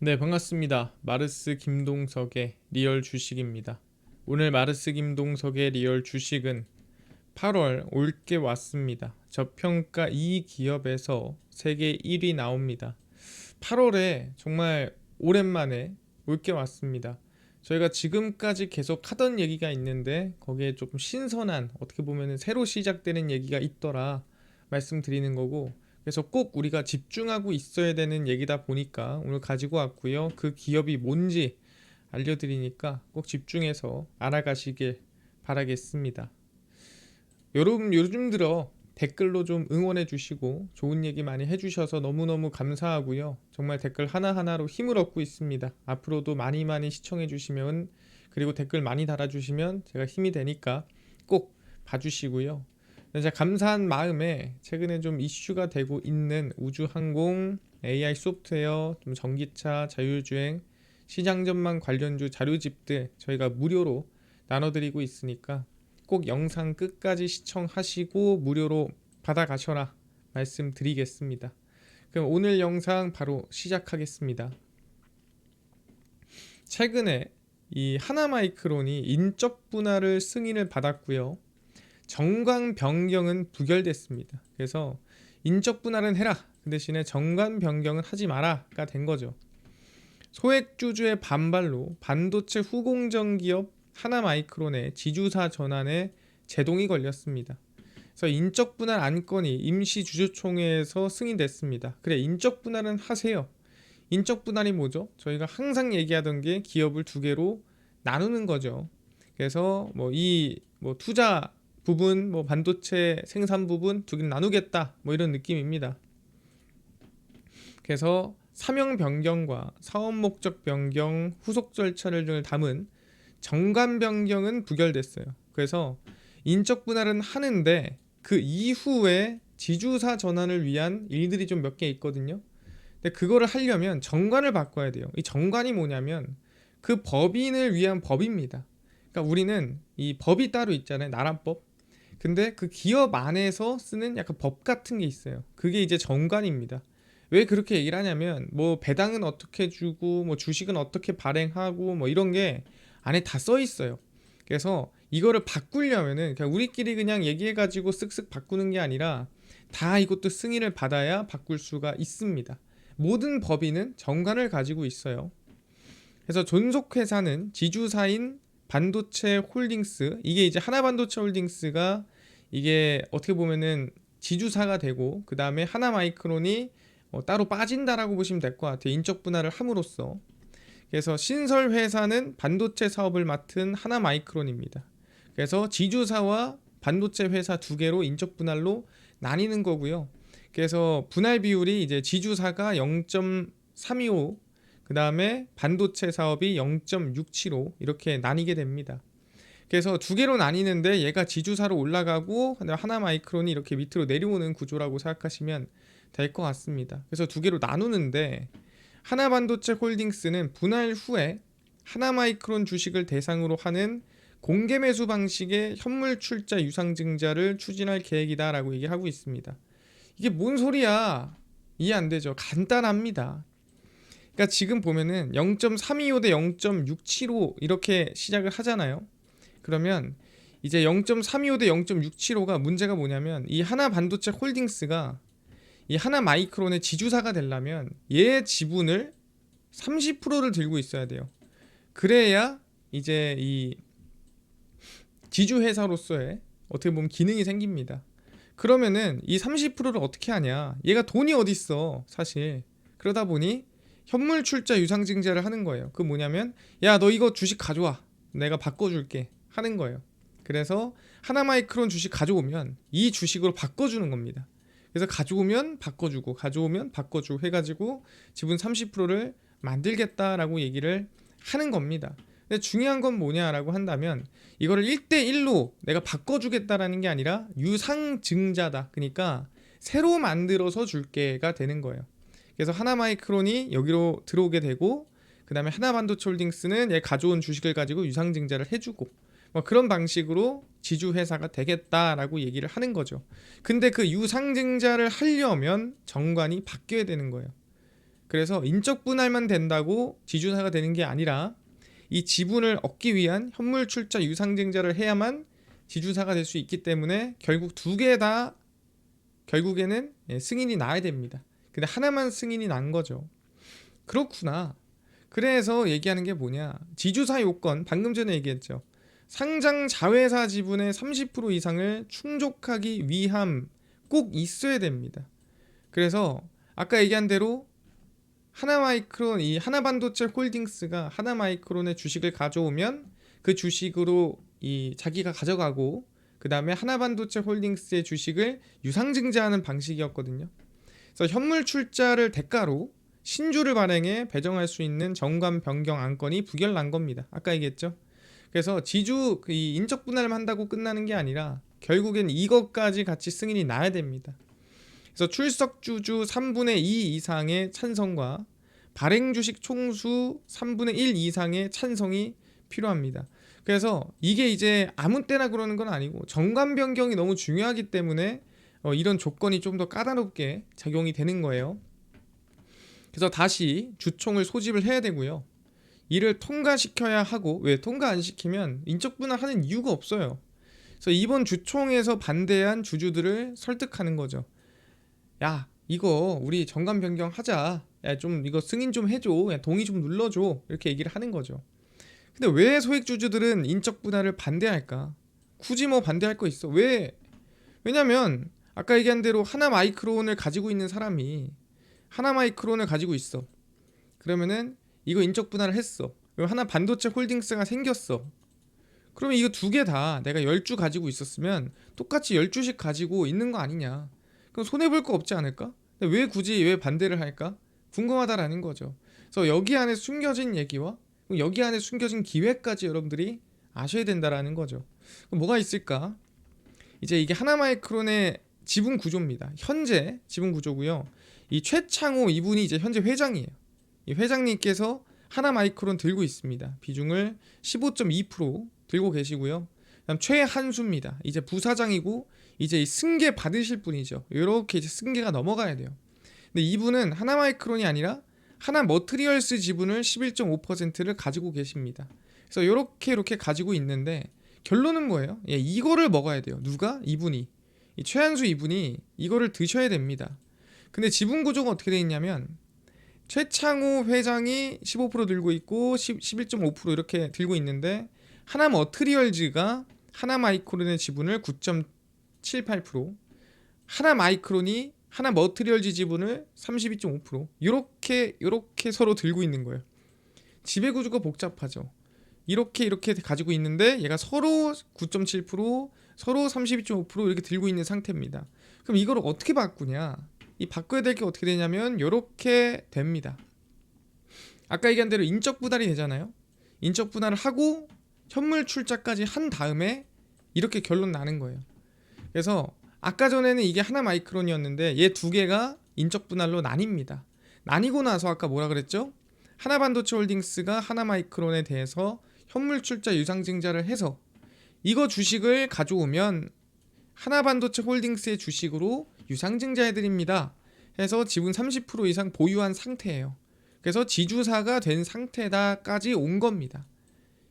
네, 반갑습니다. 마르스 김동석의 리얼 주식입니다. 오늘 마르스 김동석의 리얼 주식은 8월 올게 왔습니다. 저평가 이 기업에서 세계 1위 나옵니다. 8월에 정말 오랜만에 올게 왔습니다. 저희가 지금까지 계속 하던 얘기가 있는데 거기에 조금 신선한, 어떻게 보면 새로 시작되는 얘기가 있더라 말씀드리는 거고, 그래서 꼭 우리가 집중하고 있어야 되는 얘기다 보니까 오늘 가지고 왔고요. 그 기업이 뭔지 알려드리니까 꼭 집중해서 알아가시길 바라겠습니다. 여러분, 요즘 들어 댓글로 좀 응원해 주시고 좋은 얘기 많이 해주셔서 너무너무 감사하고요. 정말 댓글 하나하나로 힘을 얻고 있습니다. 앞으로도 많이 많이 시청해 주시면, 그리고 댓글 많이 달아주시면 제가 힘이 되니까 꼭 봐주시고요. 제가 감사한 마음에 최근에 좀 이슈가 되고 있는 우주항공, AI 소프트웨어, 좀 전기차, 자율주행, 시장 전망 관련주 자료집들 저희가 무료로 나눠드리고 있으니까 꼭 영상 끝까지 시청하시고 무료로 받아가셔라 말씀드리겠습니다. 그럼 오늘 영상 바로 시작하겠습니다. 최근에 이 하나마이크론이 인적 분할을 승인을 받았고요. 정관 변경은 부결됐습니다. 그래서 인적 분할은 해라, 그 대신에 정관 변경은 하지 마라가 된 거죠. 소액주주의 반발로 반도체 후공정 기업 하나마이크론의 지주사 전환에 제동이 걸렸습니다. 그래서 인적 분할 안건이 임시 주주총회에서 승인됐습니다. 그래, 인적 분할은 하세요. 인적 분할이 뭐죠? 저희가 항상 얘기하던 게 기업을 두 개로 나누는 거죠. 그래서 뭐 투자 부분, 뭐 반도체 생산 부분 두 개 나누겠다, 뭐 이런 느낌입니다. 그래서 사명 변경과 사업 목적 변경, 후속 절차를 담은 정관 변경은 부결됐어요. 그래서 인적 분할은 하는데 그 이후에 지주사 전환을 위한 일들이 좀 몇 개 있거든요. 근데 그거를 하려면 정관을 바꿔야 돼요. 이 정관이 뭐냐면 그 법인을 위한 법입니다. 그러니까 우리는 이 법이 따로 있잖아요. 나라법. 근데 그 기업 안에서 쓰는 약간 법 같은 게 있어요. 그게 이제 정관입니다. 왜 그렇게 얘기를 하냐면 뭐 배당은 어떻게 주고 뭐 주식은 어떻게 발행하고 뭐 이런 게 안에 다 써 있어요. 그래서 이거를 바꾸려면은 그냥 우리끼리 그냥 얘기해가지고 쓱쓱 바꾸는 게 아니라 다 이것도 승인을 받아야 바꿀 수가 있습니다. 모든 법인은 정관을 가지고 있어요. 그래서 존속회사는 지주사인 반도체 홀딩스, 이게 이제 하나반도체 홀딩스가 이게 어떻게 보면은 지주사가 되고, 그 다음에 하나마이크론이 따로 빠진다라고 보시면 될 것 같아요. 인적 분할을 함으로써. 그래서 신설 회사는 반도체 사업을 맡은 하나마이크론입니다. 그래서 지주사와 반도체 회사 두 개로 인적 분할로 나뉘는 거고요. 그래서 분할 비율이 이제 지주사가 0.325, 그 다음에 반도체 사업이 0.675 이렇게 나뉘게 됩니다. 그래서 두 개로 나뉘는데 얘가 지주사로 올라가고 하나마이크론이 이렇게 밑으로 내려오는 구조라고 생각하시면 될 것 같습니다. 그래서 두 개로 나누는데 하나반도체 홀딩스는 분할 후에 하나마이크론 주식을 대상으로 하는 공개 매수 방식의 현물 출자 유상증자를 추진할 계획이다라고 얘기하고 있습니다. 이게 뭔 소리야? 이해 안 되죠? 간단합니다. 그러니까 지금 보면은 0.325 대 0.675 이렇게 시작을 하잖아요. 그러면 이제 0.325 대 0.675가 문제가 뭐냐면 이 하나 반도체 홀딩스가 이 하나 마이크론의 지주사가 되려면 얘의 지분을 30%를 들고 있어야 돼요. 그래야 이제 이 지주회사로서의 어떻게 보면 기능이 생깁니다. 그러면은 이 30%를 어떻게 하냐? 얘가 돈이 어딨어, 사실. 그러다 보니 현물 출자 유상증자를 하는 거예요. 그 뭐냐면 야, 너 이거 주식 가져와, 내가 바꿔줄게 하는 거예요. 그래서 하나마이크론 주식 가져오면 이 주식으로 바꿔주는 겁니다. 그래서 가져오면 바꿔주고 가져오면 바꿔주고 해가지고 지분 30%를 만들겠다라고 얘기를 하는 겁니다. 근데 중요한 건 뭐냐라고 한다면 이거를 1대1로 내가 바꿔주겠다라는 게 아니라 유상증자다. 그러니까 새로 만들어서 줄게가 되는 거예요. 그래서 하나마이크론이 여기로 들어오게 되고, 그 다음에 하나반도체 홀딩스는 얘 가져온 주식을 가지고 유상증자를 해주고, 뭐 그런 방식으로 지주회사가 되겠다라고 얘기를 하는 거죠. 근데 그 유상증자를 하려면 정관이 바뀌어야 되는 거예요. 그래서 인적 분할만 된다고 지주사가 되는 게 아니라 이 지분을 얻기 위한 현물 출자 유상증자를 해야만 지주사가 될 수 있기 때문에 결국 두 개 다 결국에는 승인이 나야 됩니다. 근데 하나만 승인이 난 거죠. 그렇구나. 그래서 얘기하는 게 뭐냐, 지주사 요건 방금 전에 얘기했죠. 상장 자회사 지분의 30% 이상을 충족하기 위함 꼭 있어야 됩니다. 그래서 아까 얘기한 대로 하나마이크론, 이 하나반도체 홀딩스가 하나마이크론의 주식을 가져오면 그 주식으로 이 자기가 가져가고, 그 다음에 하나반도체 홀딩스의 주식을 유상증자하는 방식이었거든요. 그래서 현물 출자를 대가로 신주를 발행해 배정할 수 있는 정관 변경 안건이 부결난 겁니다. 아까 얘기했죠. 그래서 지주 이 인적 분할만 한다고 끝나는 게 아니라 결국엔 이것까지 같이 승인이 나야 됩니다. 그래서 출석 주주 3분의 2 이상의 찬성과 발행 주식 총수 3분의 1 이상의 찬성이 필요합니다. 그래서 이게 이제 아무 때나 그러는 건 아니고 정관 변경이 너무 중요하기 때문에 이런 조건이 좀 더 까다롭게 작용이 되는 거예요. 그래서 다시 주총을 소집을 해야 되고요. 이를 통과시켜야 하고, 왜 통과 안 시키면 인적 분할하는 이유가 없어요. 그래서 이번 주총에서 반대한 주주들을 설득하는 거죠. 야, 이거 우리 정관 변경하자. 야, 좀 이거 승인 좀 해줘. 야, 동의 좀 눌러줘. 이렇게 얘기를 하는 거죠. 근데 왜 소액 주주들은 인적 분할을 반대할까? 굳이 뭐 반대할 거 있어? 왜? 왜냐면 아까 얘기한 대로 하나 마이크론을 가지고 있는 사람이 하나 마이크론을 가지고 있어. 그러면은 이거 인적 분할을 했어. 그럼 하나 반도체 홀딩스가 생겼어. 그러면 이거 두 개 다 내가 10주 가지고 있었으면 똑같이 10주씩 가지고 있는 거 아니냐. 그럼 손해볼 거 없지 않을까? 근데 왜 굳이 왜 반대를 할까? 궁금하다라는 거죠. 그래서 여기 안에 숨겨진 얘기와 여기 안에 숨겨진 기회까지 여러분들이 아셔야 된다라는 거죠. 그럼 뭐가 있을까? 이제 이게 하나마이크론의 지분 구조입니다. 현재 지분 구조고요. 이 최창호 이분이 이제 현재 회장이에요. 이 회장님께서 하나마이크론 들고 있습니다. 비중을 15.2% 들고 계시고요. 그다음 최한수입니다. 이제 부사장이고 이제 이 승계 받으실 분이죠. 이렇게 이제 승계가 넘어가야 돼요. 근데 이분은 하나마이크론이 아니라 하나머트리얼스 지분을 11.5%를 가지고 계십니다. 그래서 이렇게 가지고 있는데 결론은 뭐예요? 이거를 먹어야 돼요. 누가? 이분이. 이 최한수 이분이 이거를 드셔야 됩니다. 근데 지분 구조가 어떻게 되어 있냐면 최창호 회장이 15% 들고 있고 11.5% 이렇게 들고 있는데 하나머트리얼즈가 하나마이크론의 지분을 9.78%, 하나마이크론이 하나머트리얼즈 지분을 32.5% 이렇게 서로 들고 있는 거예요. 지배 구조가 복잡하죠. 이렇게 가지고 있는데 얘가 서로 9.7%, 서로 32.5% 이렇게 들고 있는 상태입니다. 그럼 이걸 어떻게 바꾸냐? 이 바꿔야 될 게 어떻게 되냐면 이렇게 됩니다. 아까 얘기한 대로 인적 분할이 되잖아요. 인적 분할을 하고 현물 출자까지 한 다음에 이렇게 결론 나는 거예요. 그래서 아까 전에는 이게 하나 마이크론이었는데 얘 두 개가 인적 분할로 나뉩니다. 나뉘고 나서 아까 뭐라 그랬죠? 하나반도체 홀딩스가 하나마이크론에 대해서 현물 출자 유상증자를 해서 이거 주식을 가져오면 하나반도체 홀딩스의 주식으로 유상증자해드립니다 해서 지분 30% 이상 보유한 상태예요. 그래서 지주사가 된 상태다까지 온 겁니다.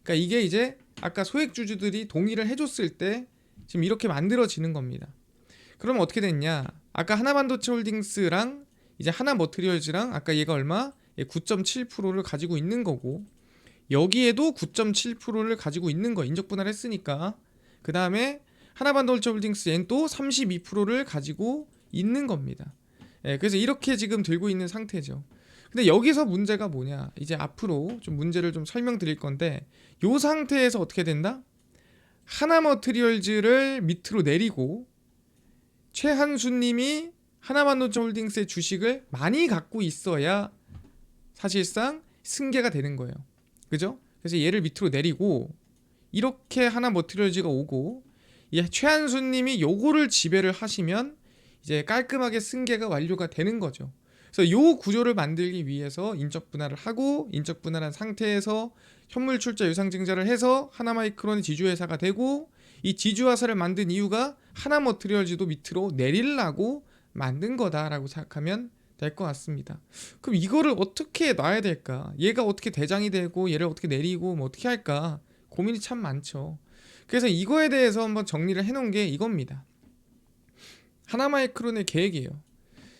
그러니까 이게 이제 아까 소액주주들이 동의를 해줬을 때 지금 이렇게 만들어지는 겁니다. 그럼 어떻게 됐냐? 아까 하나반도체 홀딩스랑 이제 하나머트리얼즈랑 아까 얘가 얼마? 9.7%를 가지고 있는 거고 여기에도 9.7%를 가지고 있는 거 인적 분할했으니까 그 다음에 하나반도체 홀딩스 얘는 또 32%를 가지고 있는 겁니다. 그래서 이렇게 지금 들고 있는 상태죠. 근데 여기서 문제가 뭐냐? 이제 앞으로 좀 문제를 좀 설명드릴 건데 이 상태에서 어떻게 된다? 하나머트리얼즈를 밑으로 내리고 최한수님이 하나반도체 홀딩스의 주식을 많이 갖고 있어야 사실상 승계가 되는 거예요. 그죠? 그래서 얘를 밑으로 내리고 이렇게 하나머트리얼즈가 오고 최한수님이 요거를 지배를 하시면 이제 깔끔하게 승계가 완료가 되는 거죠. 그래서 요 구조를 만들기 위해서 인적 분할을 하고 인적 분할한 상태에서 현물 출자 유상증자를 해서 하나마이크론의 지주회사가 되고 이 지주회사를 만든 이유가 하나머트리얼즈도 밑으로 내리려고 만든 거다라고 생각하면 될 것 같습니다. 그럼 이거를 어떻게 놔야 될까? 얘가 어떻게 대장이 되고 얘를 어떻게 내리고 뭐 어떻게 할까? 고민이 참 많죠. 그래서 이거에 대해서 한번 정리를 해놓은 게 이겁니다. 하나마이크론의 계획이에요.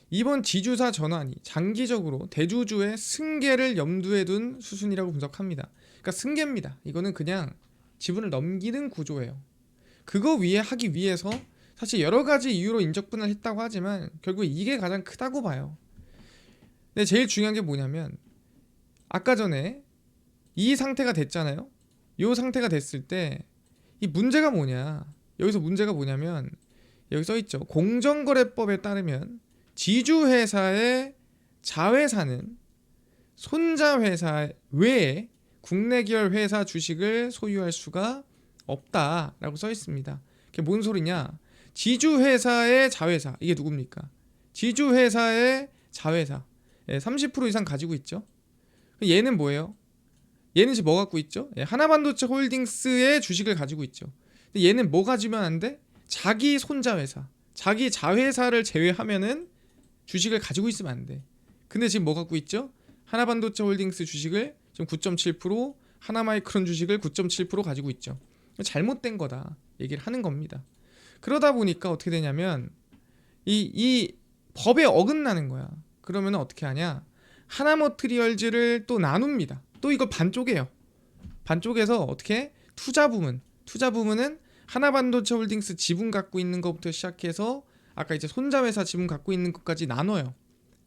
이번 지주사 전환이 장기적으로 대주주의 승계를 염두에 둔 수순이라고 분석합니다. 그러니까 승계입니다. 이거는 그냥 지분을 넘기는 구조예요. 그거 위에 하기 위해서 사실 여러 가지 이유로 인적 분할을 했다고 하지만 결국 이게 가장 크다고 봐요. 근데 제일 중요한 게 뭐냐면 아까 전에 이 상태가 됐잖아요. 이 상태가 됐을 때 이 문제가 뭐냐? 여기서 문제가 뭐냐면 여기 써 있죠. 공정거래법에 따르면 지주회사의 자회사는 손자회사 외에 국내 계열 회사 주식을 소유할 수가 없다라고 써 있습니다. 그게 뭔 소리냐? 지주회사의 자회사, 이게 누굽니까? 지주회사의 자회사 30% 이상 가지고 있죠. 얘는 뭐예요? 얘는 지금 뭐 갖고 있죠? 하나반도체 홀딩스의 주식을 가지고 있죠. 근데 얘는 뭐 가지면 안 돼? 자기 손자회사, 자기 자회사를 제외하면은 주식을 가지고 있으면 안 돼. 근데 지금 뭐 갖고 있죠? 하나반도체 홀딩스 주식을 지금 9.7%, 하나마이크론 주식을 9.7% 가지고 있죠. 잘못된 거다 얘기를 하는 겁니다. 그러다 보니까 어떻게 되냐면 이 법에 어긋나는 거야. 그러면 어떻게 하냐? 하나머트리얼즈를 또 나눕니다. 또 이거 반쪽이에요. 반쪽에서 어떻게? 투자 부문은 하나반도체 홀딩스 지분 갖고 있는 것부터 시작해서 아까 이제 손자회사 지분 갖고 있는 것까지 나눠요.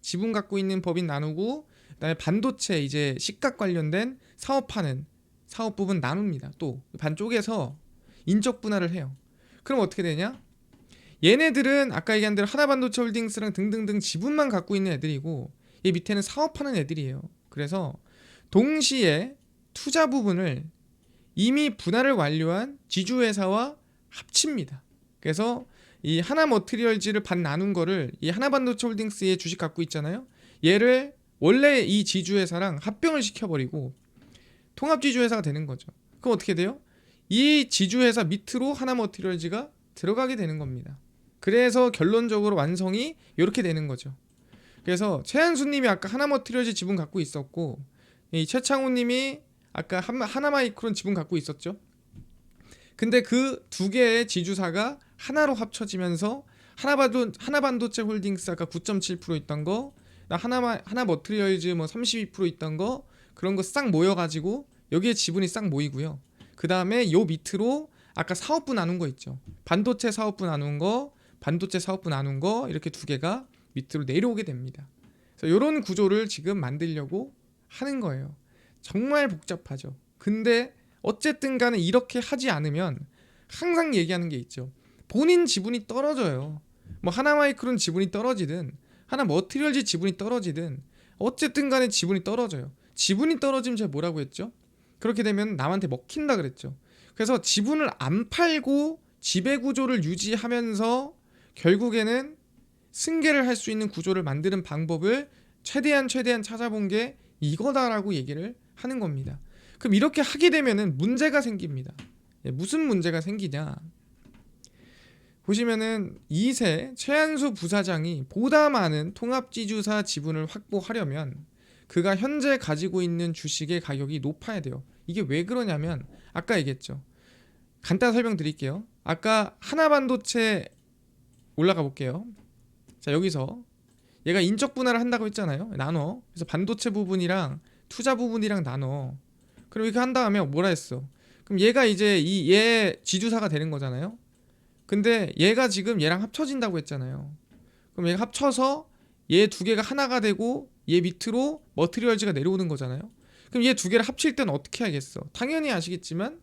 지분 갖고 있는 법인 나누고 그다음에 반도체 이제 식각 관련된 사업하는 사업 부분 나눕니다. 또 반쪽에서 인적 분할을 해요. 그럼 어떻게 되냐? 얘네들은 아까 얘기한 대로 하나반도체 홀딩스랑 등등등 지분만 갖고 있는 애들이고 얘 밑에는 사업하는 애들이에요. 그래서 동시에 투자 부분을 이미 분할을 완료한 지주회사와 합칩니다. 그래서 이 하나머트리얼즈를 반 나눈 거를 이 하나반도체 홀딩스의 주식 갖고 있잖아요. 얘를 원래 이 지주회사랑 합병을 시켜버리고 통합지주회사가 되는 거죠. 그럼 어떻게 돼요? 이 지주회사 밑으로 하나머트리얼즈가 들어가게 되는 겁니다. 그래서 결론적으로 완성이 이렇게 되는 거죠. 그래서 최한수님이 아까 하나머트리얼즈 지분 갖고 있었고 이 최창호님이 아까 하나마이크론 지분 갖고 있었죠. 근데 그 두 개의 지주사가 하나로 합쳐지면서 하나반도체 홀딩스 아까 9.7% 있던 거, 하나머트리얼즈 뭐 32% 있던 거 그런 거 싹 모여가지고 여기에 지분이 싹 모이고요. 그 다음에 요 밑으로 아까 사업부 나눈 거 있죠. 반도체 사업부 나눈 거, 반도체 사업부 나눈 거 이렇게 두 개가 밑으로 내려오게 됩니다. 그래서 이런 구조를 지금 만들려고 하는 거예요. 정말 복잡하죠. 근데 어쨌든 간에 이렇게 하지 않으면 항상 얘기하는 게 있죠. 본인 지분이 떨어져요. 뭐 하나마이크론 지분이 떨어지든 하나머트리얼즈 지분이 떨어지든 어쨌든 간에 지분이 떨어져요. 지분이 떨어지면 제가 뭐라고 했죠? 그렇게 되면 남한테 먹힌다 그랬죠. 그래서 지분을 안 팔고 지배구조를 유지하면서 결국에는 승계를 할 수 있는 구조를 만드는 방법을 최대한 찾아본 게 이거다라고 얘기를 하는 겁니다. 그럼 이렇게 하게 되면은 문제가 생깁니다. 무슨 문제가 생기냐? 보시면은 2세 최한수 부사장이 보다 많은 통합지주사 지분을 확보하려면 그가 현재 가지고 있는 주식의 가격이 높아야 돼요. 이게 왜 그러냐면 아까 얘기했죠. 간단 설명드릴게요. 아까 하나반도체 올라가 볼게요. 자, 여기서 얘가 인적 분할을 한다고 했잖아요. 나눠. 그래서 반도체 부분이랑 투자 부분이랑 나눠. 그럼 이렇게 한 다음에 뭐라 했어? 그럼 얘가 이제 얘 지주사가 되는 거잖아요. 근데 얘가 지금 얘랑 합쳐진다고 했잖아요. 그럼 얘가 합쳐서 얘 두 개가 하나가 되고 얘 밑으로 머트리얼즈가 내려오는 거잖아요. 그럼 얘 두 개를 합칠 때는 어떻게 하겠어? 당연히 아시겠지만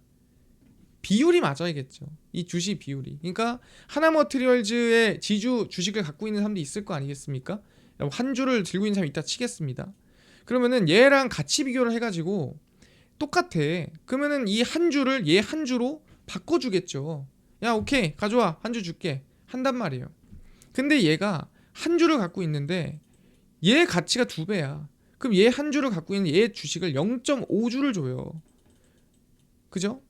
비율이 맞아야겠죠. 이 주식 비율이. 그러니까 하나머트리얼즈의 지주 주식을 갖고 있는 사람도 있을 거 아니겠습니까? 한 주를 들고 있는 사람이 있다 치겠습니다. 그러면은 얘랑 같이 비교를 해가지고 똑같아. 그러면은 이 한 주를 얘 한 주로 바꿔주겠죠. 야, 오케이, 가져와, 한 주 줄게 한단 말이에요. 근데 얘가 한 주를 갖고 있는데 얘 가치가 2배야. 그럼 얘 한 주를 갖고 있는 얘 주식을 0.5주를 줘요. 그죠?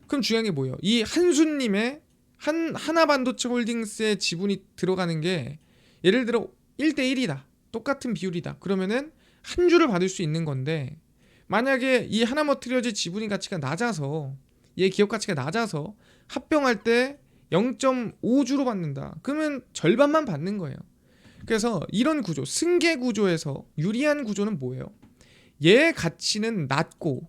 그럼 중요한 게 뭐예요? 이 한수님의 하나반도체 홀딩스의 지분이 들어가는 게 예를 들어 1대1이다. 똑같은 비율이다. 그러면은 한 주를 받을 수 있는 건데, 만약에 이 하나머트리얼즈 지분이 가치가 낮아서, 얘 기업 가치가 낮아서 합병할 때 0.5주로 받는다. 그러면 절반만 받는 거예요. 그래서 이런 구조, 승계 구조에서 유리한 구조는 뭐예요? 얘 가치는 낮고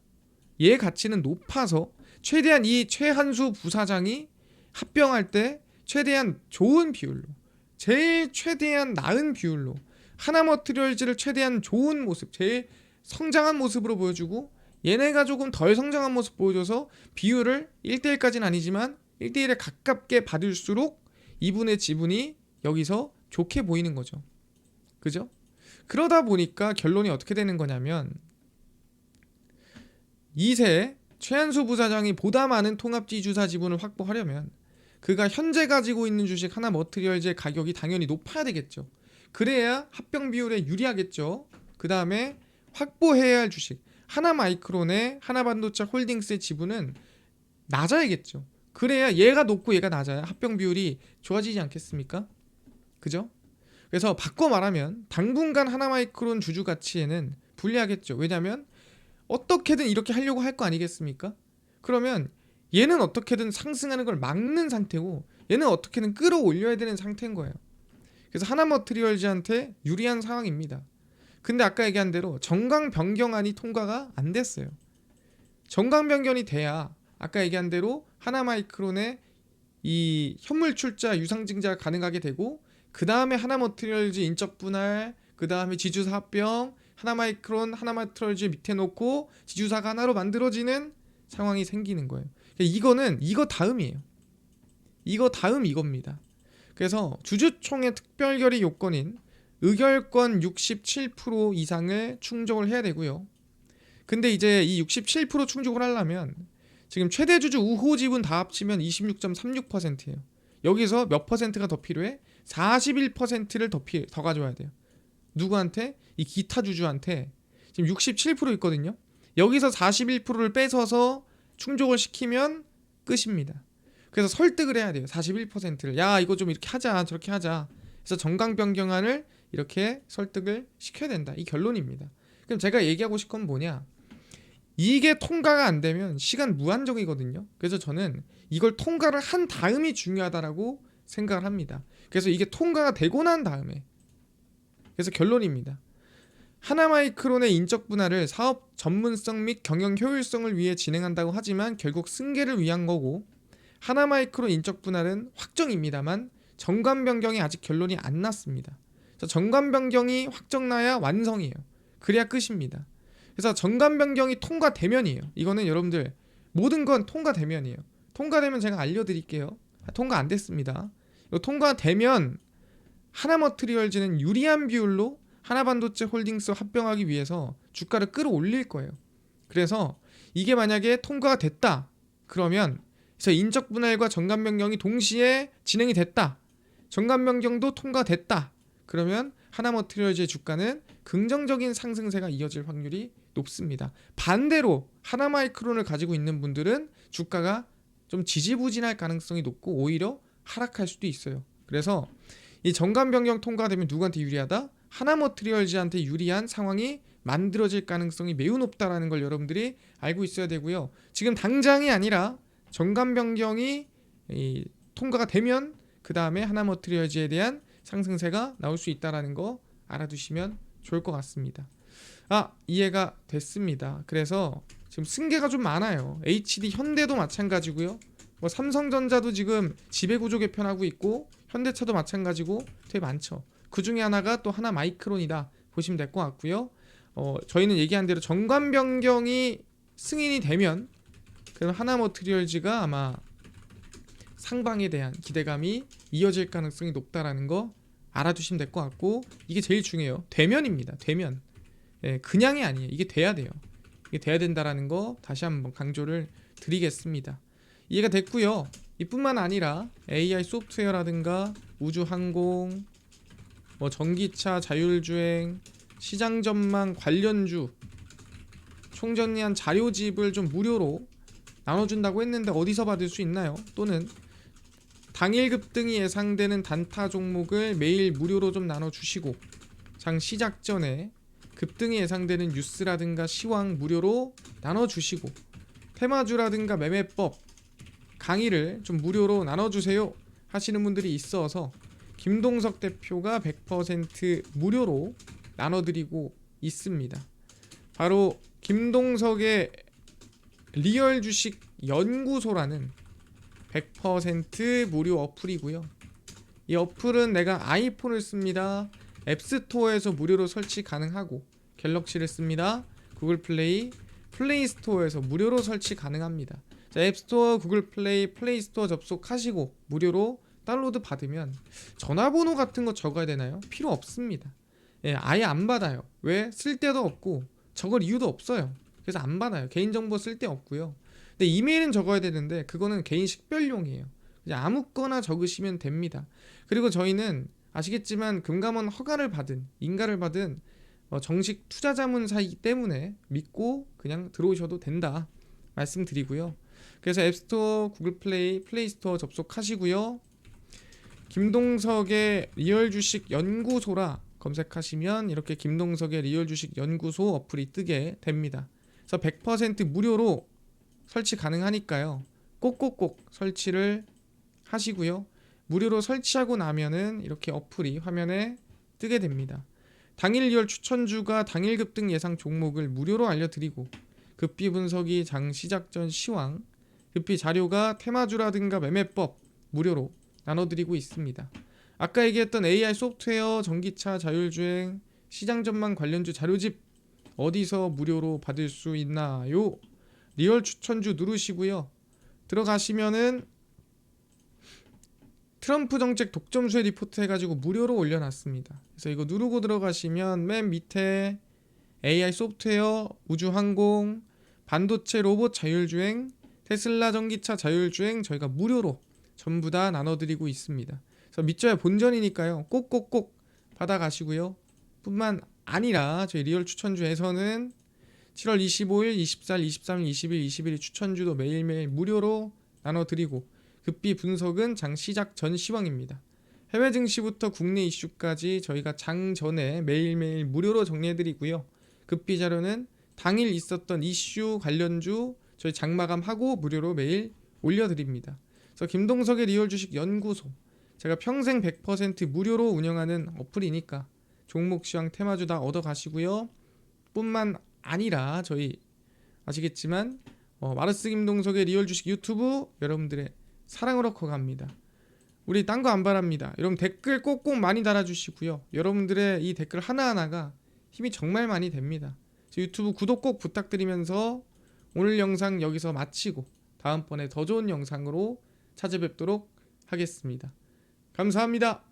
얘 가치는 높아서 최대한 이 최한수 부사장이 합병할 때 최대한 좋은 비율로, 제일 최대한 나은 비율로 하나머트리얼즈를 최대한 좋은 모습, 제일 성장한 모습으로 보여주고, 얘네가 조금 덜 성장한 모습 보여줘서 비율을 1대1까지는 아니지만 1대1에 가깝게 받을수록 이분의 지분이 여기서 좋게 보이는 거죠. 그죠? 그러다 보니까 결론이 어떻게 되는 거냐면, 2세 최한수 부사장이 보다 많은 통합지주사 지분을 확보하려면 그가 현재 가지고 있는 주식 하나머트리얼즈의 가격이 당연히 높아야 되겠죠. 그래야 합병 비율에 유리하겠죠. 그 다음에 확보해야 할 주식 하나마이크론의 하나반도체 홀딩스의 지분은 낮아야겠죠. 그래야 얘가 높고 얘가 낮아야 합병 비율이 좋아지지 않겠습니까? 그죠? 그래서 바꿔 말하면 당분간 하나마이크론 주주 가치에는 불리하겠죠. 왜냐하면 어떻게든 이렇게 하려고 할 거 아니겠습니까? 그러면 얘는 어떻게든 상승하는 걸 막는 상태고 얘는 어떻게든 끌어올려야 되는 상태인 거예요. 그래서 하나머트리얼즈한테 유리한 상황입니다. 근데 아까 얘기한 대로 정강 변경안이 통과가 안 됐어요. 정강 변경이 돼야 아까 얘기한 대로 하나마이크론의 이 현물 출자 유상증자가 가능하게 되고, 그 다음에 하나머트리얼즈 인적 분할, 그 다음에 지주사 합병, 하나마이크론, 하나머트리얼즈 밑에 놓고 지주사가 하나로 만들어지는 상황이 생기는 거예요. 이거 다음이에요. 이거 다음 이겁니다. 그래서 주주총회 특별결의 요건인 의결권 67% 이상을 충족을 해야 되고요. 근데 이제 이 67% 충족을 하려면 지금 최대 주주 우호 지분 다 합치면 26.36%예요. 여기서 몇 퍼센트가 더 필요해? 41%를 더 가져와야 돼요. 누구한테? 이 기타 주주한테. 지금 67% 있거든요. 여기서 41%를 뺏어서 충족을 시키면 끝입니다. 그래서 설득을 해야 돼요. 41%를. 야, 이거 좀 이렇게 하자, 저렇게 하자. 그래서 정강 변경안을 이렇게 설득을 시켜야 된다. 이 결론입니다. 그럼 제가 얘기하고 싶은 건 뭐냐? 이게 통과가 안 되면 시간 무한정이거든요. 그래서 저는 이걸 통과를 한 다음이 중요하다라고 생각을 합니다. 그래서 이게 통과가 되고 난 다음에, 그래서 결론입니다. 하나마이크론의 인적 분할을 사업 전문성 및 경영 효율성을 위해 진행한다고 하지만 결국 승계를 위한 거고, 하나마이크론 인적 분할은 확정입니다만 정관 변경이 아직 결론이 안 났습니다. 정관 변경이 확정나야 완성이에요. 그래야 끝입니다. 그래서 정관 변경이 통과되면이에요. 이거는 여러분들 모든 건 통과되면이에요. 통과되면 제가 알려드릴게요. 통과 안 됐습니다. 이거 통과되면 하나머트리얼즈는 유리한 비율로 하나반도체 홀딩스 합병하기 위해서 주가를 끌어올릴 거예요. 그래서 이게 만약에 통과가 됐다 그러면, 그래서 인적 분할과 정관 변경이 동시에 진행이 됐다, 정관 변경도 통과됐다 그러면 하나머트리얼즈의 주가는 긍정적인 상승세가 이어질 확률이 높습니다. 반대로 하나마이크론을 가지고 있는 분들은 주가가 좀 지지부진할 가능성이 높고 오히려 하락할 수도 있어요. 그래서 이 정관 변경 통과되면 누구한테 유리하다? 하나머트리얼즈한테 유리한 상황이 만들어질 가능성이 매우 높다라는 걸 여러분들이 알고 있어야 되고요. 지금 당장이 아니라 정관 변경이 통과가 되면 그 다음에 하나머트리얼즈에 대한 상승세가 나올 수 있다라는 거 알아두시면 좋을 것 같습니다. 이해가 됐습니다. 그래서 지금 승계가 좀 많아요. HD 현대도 마찬가지고요. 뭐 삼성전자도 지금 지배구조 개편하고 있고, 현대차도 마찬가지고 되게 많죠. 그 중에 하나가 또 하나마이크론이다 보시면 될 것 같고요. 저희는 얘기한 대로 정관 변경이 승인이 되면 그럼 하나머트리얼즈가 아마 상방에 대한 기대감이 이어질 가능성이 높다라는 거 알아두시면 될 것 같고, 이게 제일 중요해요. 되면입니다. 되면. 그냥이 아니에요. 이게 돼야 돼요. 이게 돼야 된다라는 거 다시 한번 강조를 드리겠습니다. 이해가 됐고요. 이뿐만 아니라 AI 소프트웨어라든가 우주항공, 뭐 전기차, 자율주행, 시장 전망 관련주 총정리한 자료집을 좀 무료로 나눠준다고 했는데 어디서 받을 수 있나요? 또는 당일 급등이 예상되는 단타 종목을 매일 무료로 좀 나눠주시고, 장 시작 전에 급등이 예상되는 뉴스라든가 시황 무료로 나눠주시고 테마주라든가 매매법 강의를 좀 무료로 나눠주세요 하시는 분들이 있어서 김동석 대표가 100% 무료로 나눠드리고 있습니다. 바로 김동석의 리얼 주식 연구소라는 100% 무료 어플이고요. 이 어플은 내가 아이폰을 씁니다. 앱스토어에서 무료로 설치 가능하고, 갤럭시를 씁니다. 구글 플레이, 플레이 스토어에서 무료로 설치 가능합니다. 자, 앱스토어, 구글 플레이, 플레이 스토어 접속하시고 무료로 다운로드 받으면 전화번호 같은 거 적어야 되나요? 필요 없습니다. 예, 아예 안 받아요. 왜? 쓸 데도 없고 적을 이유도 없어요. 그래서 안 받아요. 개인정보 쓸 데 없고요. 근데 이메일은 적어야 되는데 그거는 개인 식별용이에요. 그냥 아무거나 적으시면 됩니다. 그리고 저희는 아시겠지만 금감원 허가를 받은, 인가를 받은 정식 투자자문사이기 때문에 믿고 그냥 들어오셔도 된다 말씀드리고요. 그래서 앱스토어, 구글 플레이, 플레이 스토어 접속하시고요. 김동석의 리얼 주식 연구소라 검색하시면 이렇게 김동석의 리얼 주식 연구소 어플이 뜨게 됩니다. 그래서 100% 무료로 설치 가능하니까요. 꼭꼭꼭 설치를 하시고요. 무료로 설치하고 나면은 이렇게 어플이 화면에 뜨게 됩니다. 당일 리얼 추천주가 당일 급등 예상 종목을 무료로 알려드리고, 급비 분석이 장 시작 전 시황, 급비 자료가 테마주라든가 매매법 무료로 나눠드리고 있습니다. 아까 얘기했던 AI 소프트웨어, 전기차, 자율주행, 시장 전망 관련주 자료집 어디서 무료로 받을 수 있나요? 리얼 추천주 누르시고요. 들어가시면은 트럼프 정책 독점 수혜 리포트 해가지고 무료로 올려놨습니다. 그래서 이거 누르고 들어가시면 맨 밑에 AI 소프트웨어, 우주항공, 반도체 로봇 자율주행, 테슬라 전기차 자율주행 저희가 무료로 전부 다 나눠드리고 있습니다. 그래서 믿져야 본전이니까요. 꼭꼭꼭 받아가시고요. 뿐만 아니라 저희 리얼 추천주에서는 7월 25일, 24일, 23일, 20일, 21일 추천주도 매일매일 무료로 나눠드리고, 급비 분석은 장 시작 전 시황입니다. 해외 증시부터 국내 이슈까지 저희가 장 전에 매일매일 무료로 정리해드리고요. 급비 자료는 당일 있었던 이슈 관련주 저희 장마감하고 무료로 매일 올려드립니다. 그래서 김동석의 리얼 주식 연구소, 제가 평생 100% 무료로 운영하는 어플이니까 종목 시황 테마주 다 얻어가시고요. 뿐만 아니라 저희 아시겠지만 마르스 김동석의 리얼 주식 유튜브 여러분들의 사랑을 얻고 갑니다. 우리 딴 거 안 바랍니다. 여러분 댓글 꼭꼭 많이 달아주시고요. 여러분들의 이 댓글 하나하나가 힘이 정말 많이 됩니다. 유튜브 구독 꼭 부탁드리면서 오늘 영상 여기서 마치고 다음번에 더 좋은 영상으로 찾아뵙도록 하겠습니다. 감사합니다.